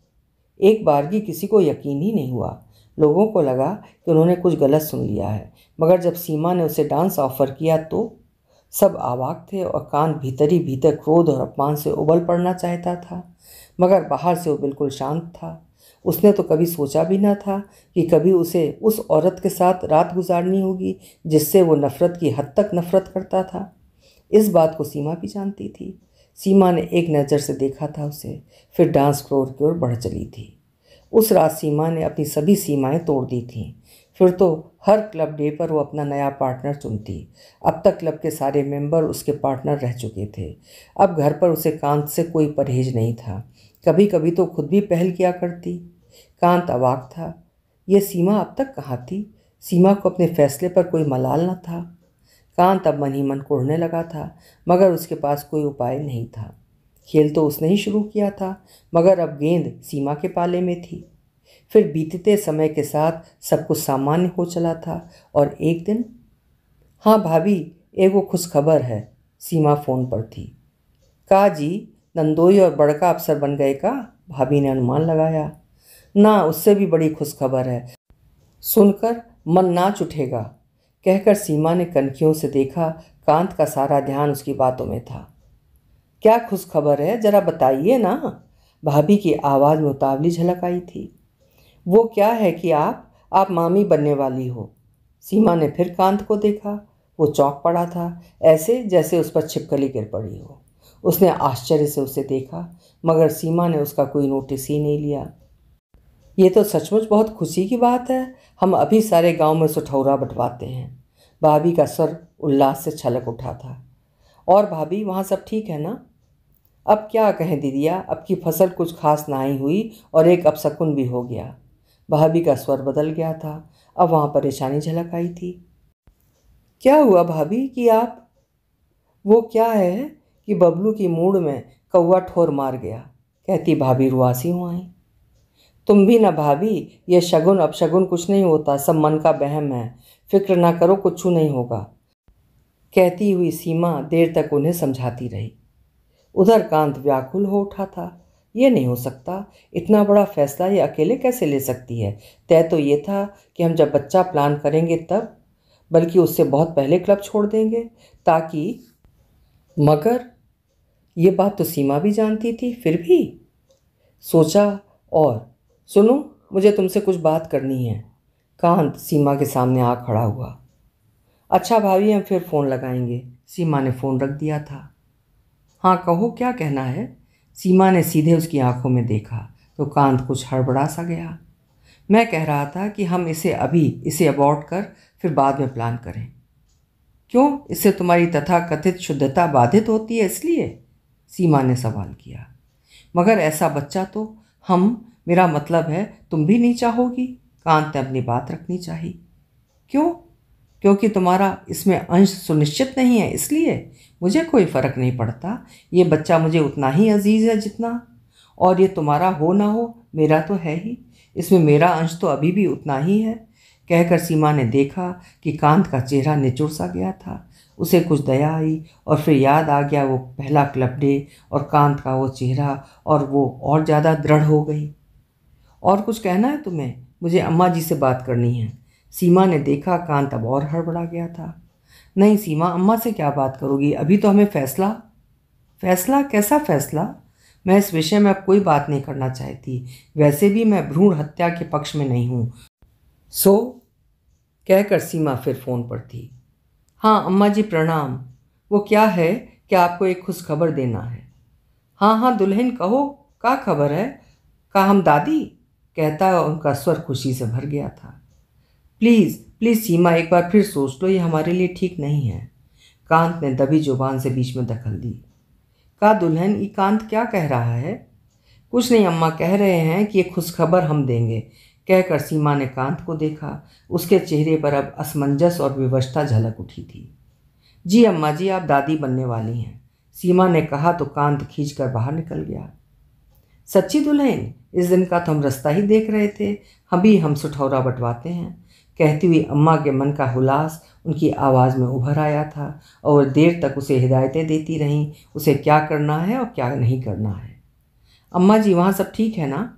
एक बारगी किसी को यकीन ही नहीं हुआ। लोगों को लगा कि उन्होंने कुछ गलत सुन लिया है, मगर जब सीमा ने उसे डांस ऑफर किया तो सब अवाक थे, और कांत भीतर ही भीतर क्रोध और अपमान से उबल पड़ना चाहता था, मगर बाहर से वो बिल्कुल शांत था। उसने तो कभी सोचा भी ना था कि कभी उसे उस औरत के साथ रात गुजारनी होगी जिससे वो नफ़रत की हद तक नफ़रत करता था। इस बात को सीमा भी जानती थी। सीमा ने एक नज़र से देखा था उसे, फिर डांस फ्लोर की ओर बढ़ चली थी। उस रात सीमा ने अपनी सभी सीमाएं तोड़ दी थीं। फिर तो हर क्लब डे पर वो अपना नया पार्टनर चुनती। अब तक क्लब के सारे मेंबर उसके पार्टनर रह चुके थे। अब घर पर उसे कांत से कोई परहेज नहीं था। कभी कभी तो खुद भी पहल किया करती। कांत अवाक था। ये सीमा अब तक कहाँ थी? सीमा को अपने फैसले पर कोई मलाल न था। कांत अब मन ही मन कुढ़ने लगा था, मगर उसके पास कोई उपाय नहीं था। खेल तो उसने ही शुरू किया था, मगर अब गेंद सीमा के पाले में थी। फिर बीतते समय के साथ सब कुछ सामान्य हो चला था, और एक दिन, हाँ भाभी, एक वो खुशखबर है। सीमा फ़ोन पर थी। का जी, नंदोई और बड़का अफसर बन गए का? भाभी ने अनुमान लगाया। ना, उससे भी बड़ी खुशखबर है, सुनकर मन नाच उठेगा, कहकर सीमा ने कनखियों से देखा। कांत का सारा ध्यान उसकी बातों में था। क्या खुशखबर है, जरा बताइए ना। भाभी की आवाज़ में उतावली झलक आई थी। वो क्या है कि आप मामी बनने वाली हो। सीमा ने फिर कांत को देखा। वो चौंक पड़ा था, ऐसे जैसे उस पर छिपकली गिर पड़ी हो। उसने आश्चर्य से उसे देखा, मगर सीमा ने उसका कोई नोटिस ही नहीं लिया। ये तो सचमुच बहुत खुशी की बात है। हम अभी सारे गांव में सुठौरा बंटवाते हैं। भाभी का स्वर उल्लास से छलक उठा था। और भाभी, वहाँ सब ठीक है ना? अब क्या कहें दीदिया, अब की फसल कुछ खास ना ही हुई और एक अपशकुन भी हो गया। भाभी का स्वर बदल गया था। अब वहाँ परेशानी झलक आई थी। क्या हुआ भाभी कि आप? वो क्या है कि बबलू की मूड में कौवा ठोर मार गया, कहती भाभी रुआसी हो आई। तुम भी ना भाभी, ये शगुन अपशगुन कुछ नहीं होता, सब मन का बहम है। फिक्र ना करो, कुछ नहीं होगा, कहती हुई सीमा देर तक उन्हें समझाती रही। उधर कांत व्याकुल हो उठा था। ये नहीं हो सकता, इतना बड़ा फैसला ये अकेले कैसे ले सकती है? तय तो ये था कि हम जब बच्चा प्लान करेंगे तब, बल्कि उससे बहुत पहले क्लब छोड़ देंगे ताकि। मगर ये बात तो सीमा भी जानती थी, फिर भी सोचा। और सुनो, मुझे तुमसे कुछ बात करनी है। कांत सीमा के सामने आ खड़ा हुआ। अच्छा भाभी, हम फिर फ़ोन लगाएंगे। सीमा ने फ़ोन रख दिया था। हाँ कहो, क्या कहना है? सीमा ने सीधे उसकी आंखों में देखा तो कांत कुछ हड़बड़ा सा गया। मैं कह रहा था कि हम इसे अबॉर्ट कर फिर बाद में प्लान करें। क्यों, इससे तुम्हारी तथाकथित शुद्धता बाधित होती है इसलिए? सीमा ने सवाल किया। मगर ऐसा बच्चा तो मेरा मतलब है तुम भी नहीं चाहोगी। कांत ने अपनी बात रखनी चाहिए। क्यों? क्योंकि तुम्हारा इसमें अंश सुनिश्चित नहीं है, इसलिए। मुझे कोई फ़र्क नहीं पड़ता, ये बच्चा मुझे उतना ही अजीज़ है जितना। और ये तुम्हारा हो ना हो, मेरा तो है ही। इसमें मेरा अंश तो अभी भी उतना ही है। कहकर सीमा ने देखा कि कांत का चेहरा निचुड़ सा गया था। उसे कुछ दया आई और फिर याद आ गया वो पहला क्लब डे और कांत का वो चेहरा, और वो और ज़्यादा दृढ़ हो गई। और कुछ कहना है तुम्हें? मुझे अम्मा जी से बात करनी है। सीमा ने देखा कांत अब और हड़बड़ा गया था। नहीं सीमा, अम्मा से क्या बात करोगी? अभी तो हमें फैसला कैसा फैसला? मैं इस विषय में अब कोई बात नहीं करना चाहती। वैसे भी मैं भ्रूण हत्या के पक्ष में नहीं हूँ। सो, कहकर सीमा फिर फ़ोन पर थी। हाँ अम्मा जी प्रणाम। वो क्या है कि आपको एक खुशखबर देना है। हाँ हाँ दुल्हन कहो, क्या खबर है? का हम दादी, कहता उनका स्वर खुशी से भर गया था। प्लीज़ प्लीज़ सीमा, एक बार फिर सोच लो, ये हमारे लिए ठीक नहीं है। कांत ने दबी जुबान से बीच में दखल दी। का दुल्हन, ये कांत क्या कह रहा है? कुछ नहीं अम्मा, कह रहे हैं कि ये खुशखबर हम देंगे। कहकर सीमा ने कांत को देखा। उसके चेहरे पर अब असमंजस और विवशता झलक उठी थी। जी अम्मा जी, आप दादी बनने वाली हैं, सीमा ने कहा तो कांत खींचकर बाहर निकल गया। सच्ची दुल्हन, इस दिन का तो हम रास्ता ही देख रहे थे। हम सुठौरा बंटवाते हैं, कहती हुई अम्मा के मन का हुलास उनकी आवाज़ में उभर आया था और देर तक उसे हिदायतें देती रहीं, उसे क्या करना है और क्या नहीं करना है। अम्मा जी, वहाँ सब ठीक है ना?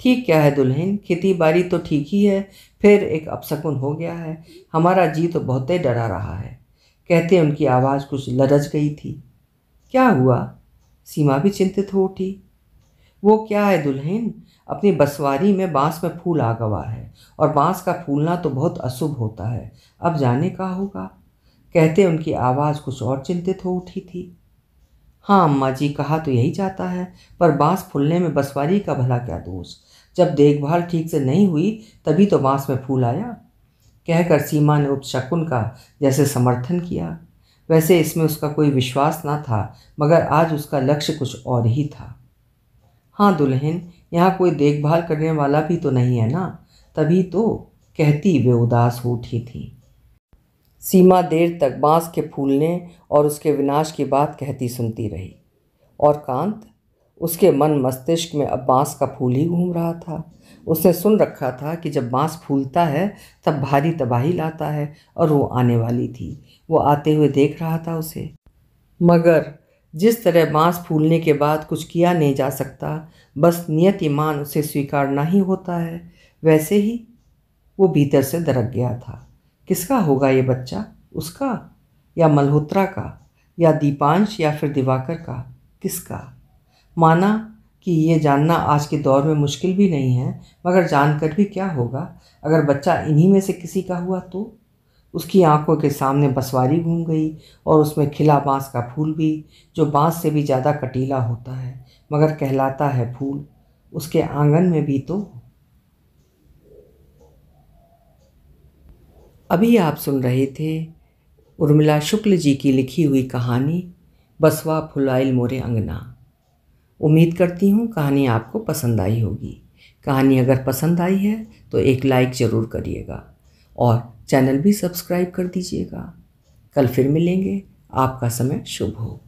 ठीक क्या है दुल्हन, खेती बाड़ी तो ठीक ही है, फिर एक अपशकुन हो गया है। हमारा जी तो बहुत ही डरा रहा है, कहते उनकी आवाज़ कुछ लरज गई थी। क्या हुआ? सीमा भी चिंतित हो उठी। वो क्या है दुल्हन, अपनी बसवारी में बांस में फूल आ गवा है और बांस का फूलना तो बहुत अशुभ होता है, अब जाने का होगा, कहते उनकी आवाज़ कुछ और चिंतित हो उठी थी। हाँ अम्मा जी, कहा तो यही जाता है, पर बांस फूलने में बसवारी का भला क्या दोष? जब देखभाल ठीक से नहीं हुई तभी तो बांस में फूल आया, कहकर सीमा ने उपशकुन का जैसे समर्थन किया। वैसे इसमें उसका कोई विश्वास ना था, मगर आज उसका लक्ष्य कुछ और ही था। हाँ दुल्हन, यहाँ कोई देखभाल करने वाला भी तो नहीं है ना, तभी तो, कहती वे उदास हो उठी थी। सीमा देर तक बांस के फूलने और उसके विनाश की बात कहती सुनती रही। और कांत, उसके मन मस्तिष्क में अब बांस का फूल ही घूम रहा था। उसने सुन रखा था कि जब बांस फूलता है तब भारी तबाही लाता है, और वो आने वाली थी। वो आते हुए देख रहा था उसे, मगर जिस तरह बांस फूलने के बाद कुछ किया नहीं जा सकता, बस नियत ईमान उसे स्वीकारना ही होता है, वैसे ही वो भीतर से दरक गया था। किसका होगा ये बच्चा? उसका या मल्होत्रा का या दीपांश या फिर दिवाकर का? किसका? माना कि ये जानना आज के दौर में मुश्किल भी नहीं है, मगर जानकर भी क्या होगा? अगर बच्चा इन्हीं में से किसी का हुआ तो? उसकी आंखों के सामने बंसवारी घूम गई और उसमें खिला बांस का फूल भी, जो बांस से भी ज़्यादा कटीला होता है मगर कहलाता है फूल, उसके आंगन में भी तो। अभी आप सुन रहे थे उर्मिला शुक्ल जी की लिखी हुई कहानी बसवा फुलाइल मोरे अंगना। उम्मीद करती हूँ कहानी आपको पसंद आई होगी। कहानी अगर पसंद आई है तो एक लाइक ज़रूर करिएगा और चैनल भी सब्सक्राइब कर दीजिएगा। कल फिर मिलेंगे। आपका समय शुभ हो।